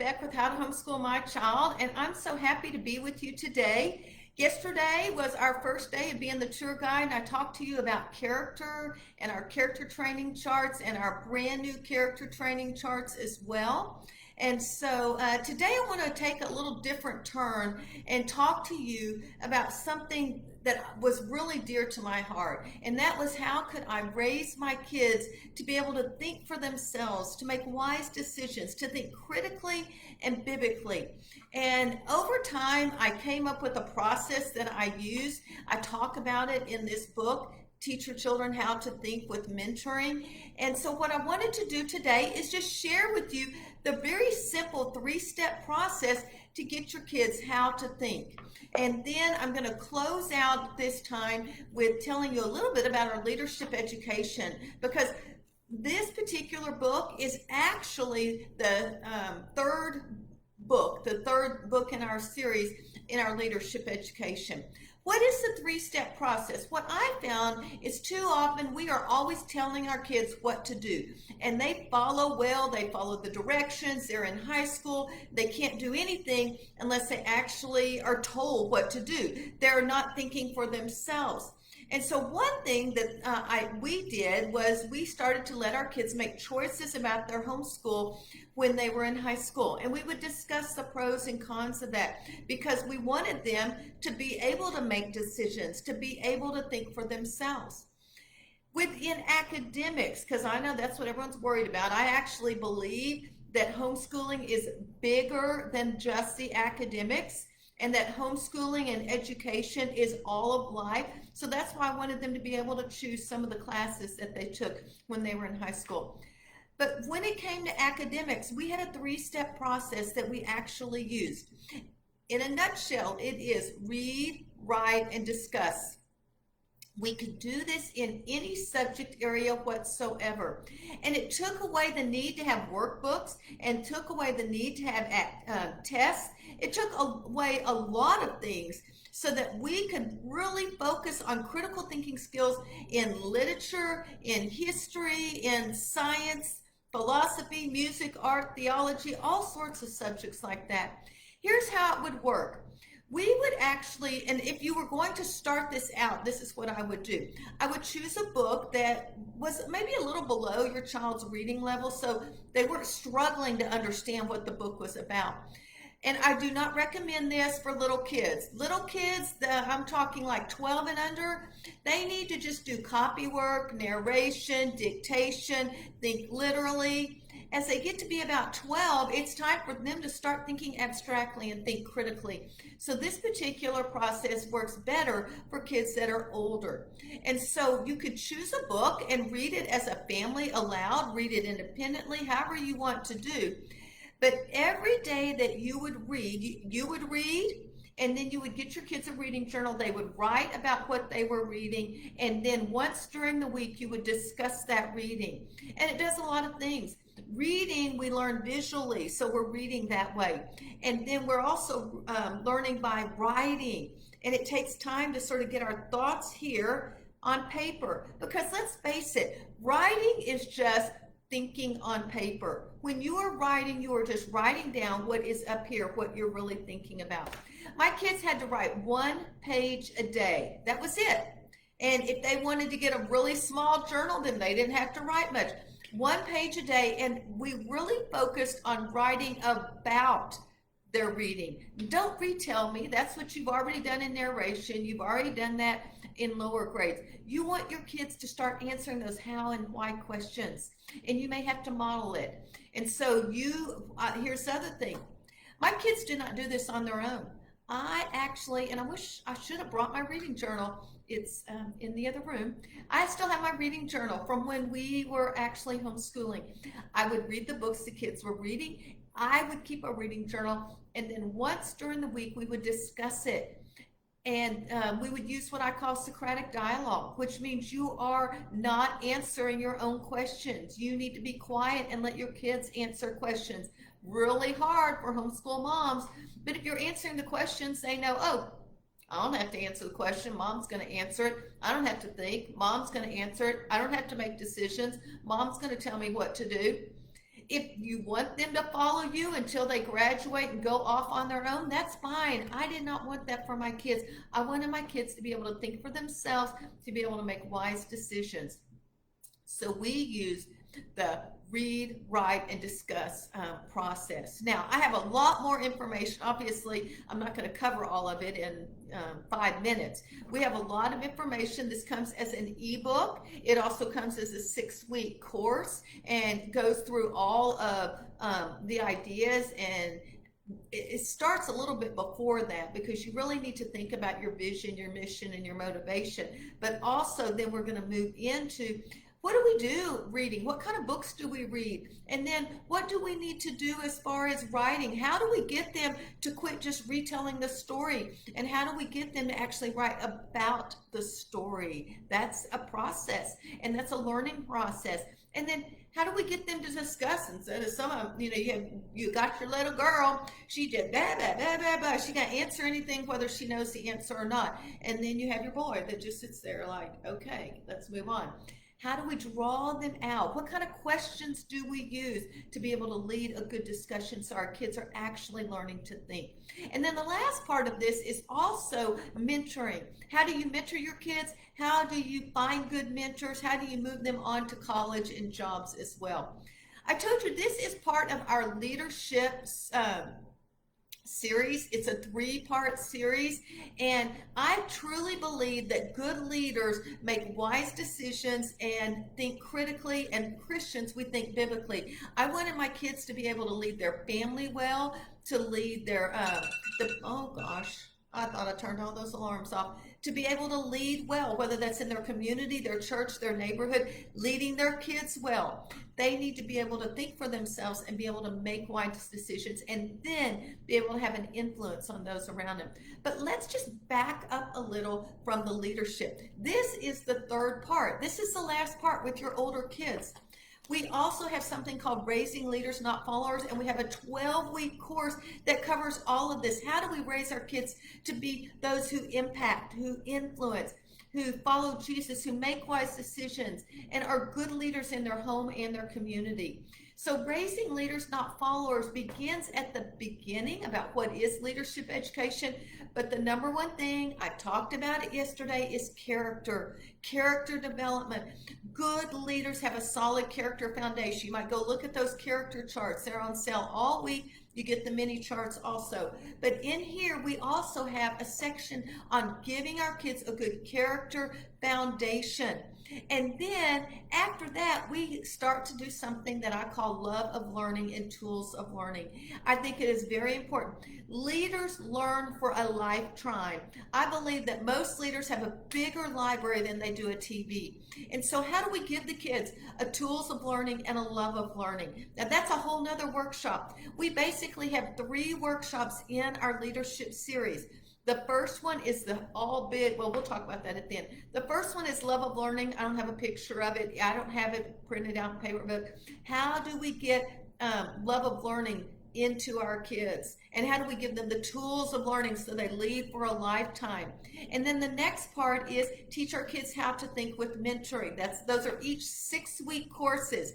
back with How to Homeschool My Child, and I'm so happy to be with you today. Yesterday was our first day of being the tour guide, and I talked to you about character and our character training charts and our brand new character training charts as well. And so today I want to take a little different turn and talk to you about something that was really dear to my heart. And that was, how could I raise my kids to be able to think for themselves, to make wise decisions, to think critically and biblically. And over time, I came up with a process that I use. I talk about it in this book, Teach Your Children How to Think with Mentoring. And so what I wanted to do today is just share with you the very simple 3-step process to get your kids how to think. And then I'm going to close out this time with telling you a little bit about our leadership education, because this particular book is actually the third book in our series in our leadership education. What is the 3-step process? What I found is too often we are always telling our kids what to do, and they follow well, they follow the directions, they're in high school, they can't do anything unless they actually are told what to do. They're not thinking for themselves. And so one thing that we did was we started to let our kids make choices about their homeschool when they were in high school. And we would discuss the pros and cons of that, because we wanted them to be able to make decisions, to be able to think for themselves. Within academics, because I know that's what everyone's worried about, I actually believe that homeschooling is bigger than just the academics, and that homeschooling and education is all of life. So that's why I wanted them to be able to choose some of the classes that they took when they were in high school. But when it came to academics, we had a 3-step process that we actually used. In a nutshell, it is read, write, and discuss. We could do this in any subject area whatsoever. And it took away the need to have workbooks and took away the need to have tests. It took away a lot of things so that we could really focus on critical thinking skills in literature, in history, in science, philosophy, music, art, theology, all sorts of subjects like that. Here's how it would work. We would actually, and if you were going to start this out, this is what I would do. I would choose a book that was maybe a little below your child's reading level, so they weren't struggling to understand what the book was about. And I do not recommend this for little kids. Little kids, I'm talking like 12 and under, they need to just do copy work, narration, dictation, think literally. As they get to be about 12, it's time for them to start thinking abstractly and think critically. So this particular process works better for kids that are older. And so you could choose a book and read it as a family aloud, read it independently, however you want to do. But every day that you would read, and then you would get your kids a reading journal. They would write about what they were reading, and then once during the week you would discuss that reading. And it does a lot of things. Reading, we learn visually, so we're reading that way. And then we're also learning by writing. And it takes time to sort of get our thoughts here on paper. Because let's face it, writing is just thinking on paper. When you are writing, you are just writing down what is up here, what you're really thinking about. My kids had to write 1 page a day. That was it. And if they wanted to get a really small journal, then they didn't have to write much. 1 page a day, and we really focused on writing about their reading. Don't retell me. That's what you've already done in narration. You've already done that in lower grades. You want your kids to start answering those how and why questions, and you may have to model it. And so here's the other thing. My kids do not do this on their own. I actually, and I wish I should have brought my reading journal. It's in the other room. I still have my reading journal from when we were actually homeschooling. I would read the books the kids were reading. I would keep a reading journal, and then once during the week we would discuss it. And we would use what I call Socratic dialogue, which means you are not answering your own questions. You need to be quiet and let your kids answer questions. Really hard for homeschool moms, but if you're answering the questions, they know, oh, I don't have to answer the question. Mom's going to answer it. I don't have to think. Mom's going to answer it. I don't have to make decisions. Mom's going to tell me what to do. If you want them to follow you until they graduate and go off on their own, that's fine. I did not want that for my kids. I wanted my kids to be able to think for themselves, to be able to make wise decisions. So we use the read, write, and discuss process. Now, I have a lot more information. Obviously, I'm not going to cover all of it in 5 minutes. We have a lot of information. This comes as an ebook. It also comes as a 6-week course and goes through all of the ideas, and it starts a little bit before that because you really need to think about your vision, your mission, and your motivation. But also then we're going to move into what do we do reading? What kind of books do we read? And then what do we need to do as far as writing? How do we get them to quit just retelling the story? And how do we get them to actually write about the story? That's a process, and that's a learning process. And then how do we get them to discuss? Instead of some of them, you got your little girl, she did blah, blah, blah, blah, blah. She can't answer anything whether she knows the answer or not. And then you have your boy that just sits there like, okay, let's move on. How do we draw them out? What kind of questions do we use to be able to lead a good discussion so our kids are actually learning to think? And then the last part of this is also mentoring. How do you mentor your kids? How do you find good mentors? How do you move them on to college and jobs as well? I told you this is part of our leadership series. It's a 3-part series, and I truly believe that good leaders make wise decisions and think critically, and Christians, we think biblically. I wanted my kids to be able to lead their family well, to lead their oh gosh, I thought I turned all those alarms off. To be able to lead well, whether that's in their community, their church, their neighborhood, leading their kids well. They need to be able to think for themselves and be able to make wise decisions, and then be able to have an influence on those around them. But let's just back up a little from the leadership. This is the 3rd part. This is the last part with your older kids. We also have something called Raising Leaders, Not Followers, and we have a 12-week course that covers all of this. How do we raise our kids to be those who impact, who influence, who follow Jesus, who make wise decisions, and are good leaders in their home and their community? So Raising Leaders, Not Followers begins at the beginning about what is leadership education. But the number one thing, I talked about it yesterday, is character development. Good leaders have a solid character foundation. You might go look at those character charts. They're on sale all week. You get the mini charts also. But in here, we also have a section on giving our kids a good character foundation. And then after that, we start to do something that I call love of learning and tools of learning. I think it is very important. Leaders learn for a lifetime. I believe that most leaders have a bigger library than they do a TV. And so how do we give the kids a tools of learning and a love of learning? Now that's a whole nother workshop. We basically have 3 workshops in our leadership series. The first one is we'll talk about that at the end. The first one is Love of Learning. I don't have a picture of it. I don't have it printed out in paper, but how do we get love of learning into our kids? And how do we give them the tools of learning so they lead for a lifetime? And then the next part is teach our kids how to think with mentoring. Those are each 6-week courses.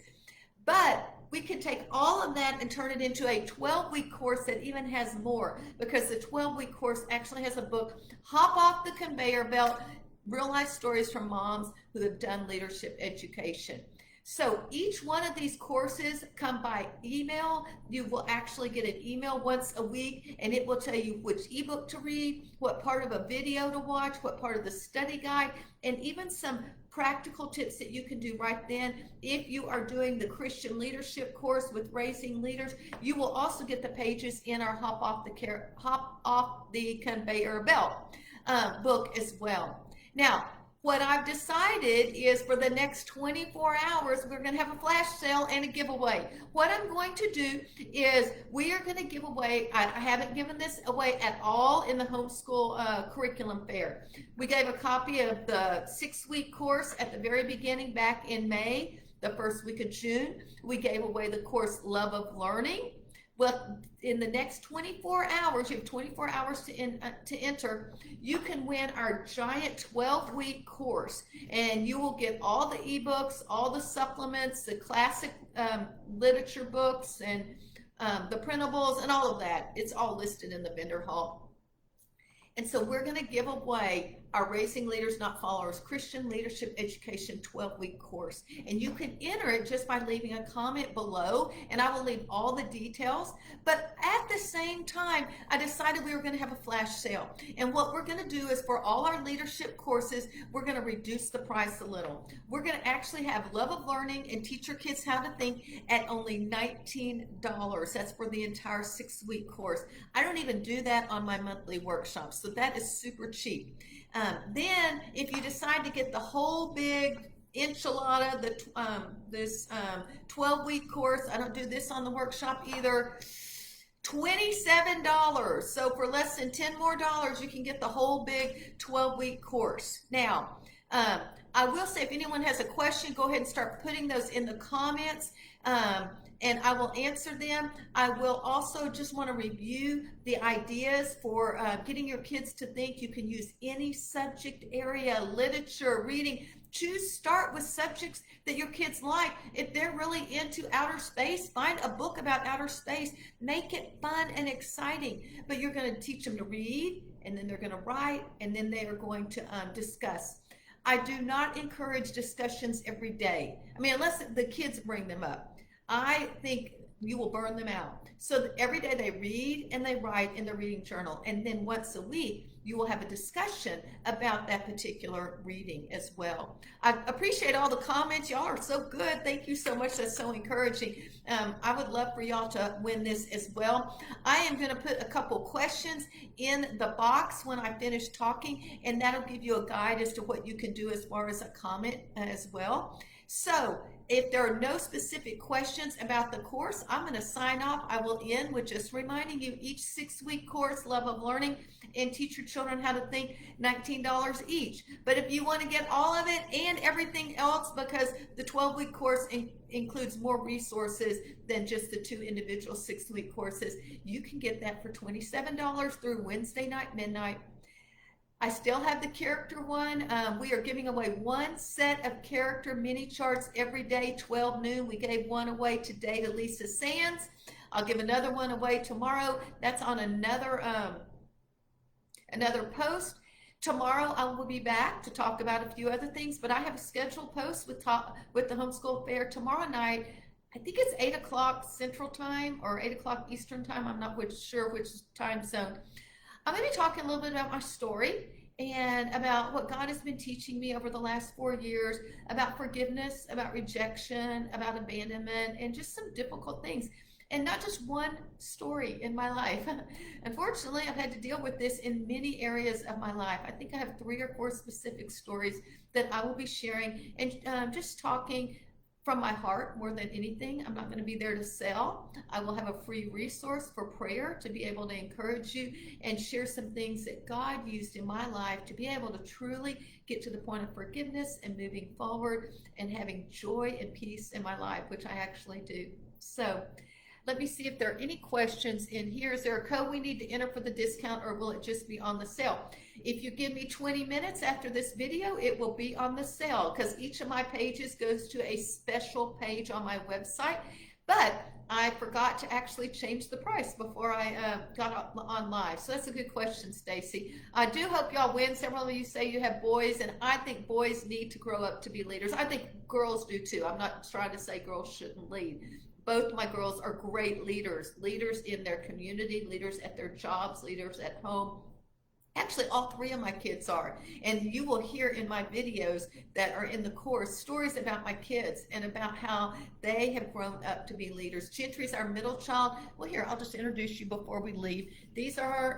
But we can take all of that and turn it into a 12-week course that even has more, because the 12-week course actually has a book, Hop Off the Conveyor Belt, Real Life Stories from Moms Who Have Done Leadership Education. So each one of these courses come by email. You will actually get an email once a week, and it will tell you which ebook to read, what part of a video to watch, what part of the study guide, and even some practical tips that you can do right then. If you are doing the Christian leadership course with Raising Leaders, you will also get the pages in our Hop Off the Conveyor Belt book as well. Now, what I've decided is for the next 24 hours, we're going to have a flash sale and a giveaway. What I'm going to do is we are going to give away, I haven't given this away at all in the homeschool curriculum fair. We gave a copy of the 6-week course at the very beginning back in May, the first week of June. We gave away the course Love of Learning Well, in the next 24 hours, you have 24 hours to enter. You can win our giant 12-week course, and you will get all the ebooks, all the supplements, the classic literature books, and the printables, and all of that. It's all listed in the vendor hall. And so we're going to give away our Raising Leaders Not Followers Christian Leadership Education 12-week course. And you can enter it just by leaving a comment below, and I will leave all the details. But at the same time, I decided we were going to have a flash sale. And what we're going to do is for all our leadership courses, we're going to reduce the price a little. We're going to actually have Love of Learning and Teach Your Kids How to Think at only $19. That's for the entire 6-week course. I don't even do that on my monthly workshops, so that is super cheap. Then if you decide to get the whole big enchilada, this 12-week course, I don't do this on the workshop either, $27. So for less than $10 more, you can get the whole big 12-week course. Now, I will say if anyone has a question, go ahead and start putting those in the comments. And I will answer them. I will also just want to review the ideas for getting your kids to think. You can use any subject area, literature, reading. Start with subjects that your kids like. If they're really into outer space, find a book about outer space. Make it fun and exciting. But you're going to teach them to read, and then they're going to write, and then they are going to discuss. I do not encourage discussions every day. I mean, unless the kids bring them up. I think you will burn them out. So every day they read and they write in the reading journal. And then once a week, you will have a discussion about that particular reading as well. I appreciate all the comments. Y'all are so good. Thank you so much. That's so encouraging. I would love for y'all to win this as well. I am going to put a couple questions in the box when I finish talking, and that'll give you a guide as to what you can do as far as a comment as well. So if there are no specific questions about the course, I'm going to sign off. I will end with just reminding you each 6-week course, Love of Learning and Teach Your Children How to Think, $19 each. But if you want to get all of it and everything else, because the 12-week course includes more resources than just the 2 individual 6-week courses, you can get that for $27 through Wednesday night, midnight. I still have the character one. We are giving away 1 set of character mini charts every day, 12 noon. We gave one away today to Lisa Sands. I'll give another one away tomorrow. That's on another post. Tomorrow I will be back to talk about a few other things, but I have a scheduled post with the Homeschool Fair tomorrow night. I think it's 8 o'clock Central Time or 8 o'clock Eastern Time. I'm not sure which time zone. I'm going to be talking a little bit about my story and about what God has been teaching me over the last 4 years, about forgiveness, about rejection, about abandonment, and just some difficult things. And not just one story in my life. Unfortunately, I've had to deal with this in many areas of my life. I think I have 3 or 4 specific stories that I will be sharing and just talking from my heart more than anything. I'm not going to be there to sell. I will have a free resource for prayer to be able to encourage you and share some things that God used in my life to be able to truly get to the point of forgiveness and moving forward and having joy and peace in my life, which I actually do. So let me see if there are any questions in here. Is there a code we need to enter for the discount, or will it just be on the sale? If you give me 20 minutes after this video, it will be on the sale because each of my pages goes to a special page on my website. But I forgot to actually change the price before I got on live. So that's a good question, Stacy. I do hope y'all win. Several of you say you have boys, and I think boys need to grow up to be leaders. I think girls do too. I'm not trying to say girls shouldn't lead. Both my girls are great leaders, leaders in their community, leaders at their jobs, leaders at home. Actually, all 3 of my kids are. And you will hear in my videos that are in the course stories about my kids and about how they have grown up to be leaders. Gentry's our middle child. Well, here, I'll just introduce you before we leave. These are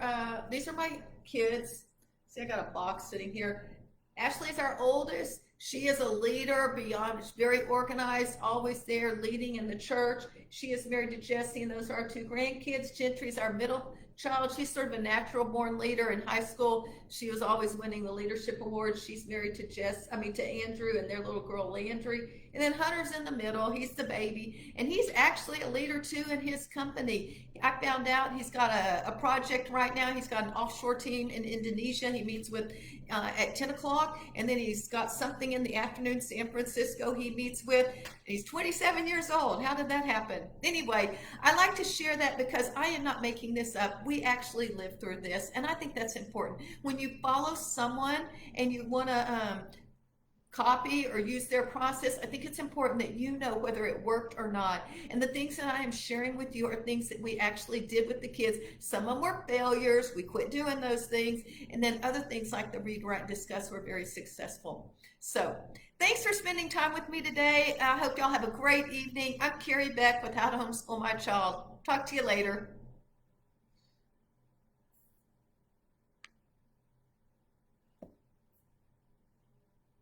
my kids. See, I got a box sitting here. Ashley's our oldest. She is a leader beyond, she's very organized, always there, leading in the church. She is married to Jesse, and those are our 2 grandkids. Gentry's our middle child. She's sort of a natural born leader. In high school, she was always winning the leadership award. She's married to Andrew and their little girl Landry. And then Hunter's in the middle. He's the baby. And he's actually a leader too in his company. I found out he's got a project right now. He's got an offshore team in Indonesia. He meets with at 10 o'clock. And then he's got something in the afternoon, San Francisco, he meets with. He's 27 years old. How did that happen? Anyway, I like to share that because I am not making this up. We actually live through this. And I think that's important. When you follow someone and you want to copy or use their process, I think it's important that you know whether it worked or not. And the things that I am sharing with you are things that we actually did with the kids. Some of them were failures. We quit doing those things. And then other things like the read, write, and discuss were very successful. So thanks for spending time with me today. I hope y'all have a great evening. I'm Carrie Beck with How to Homeschool My Child. Talk to you later.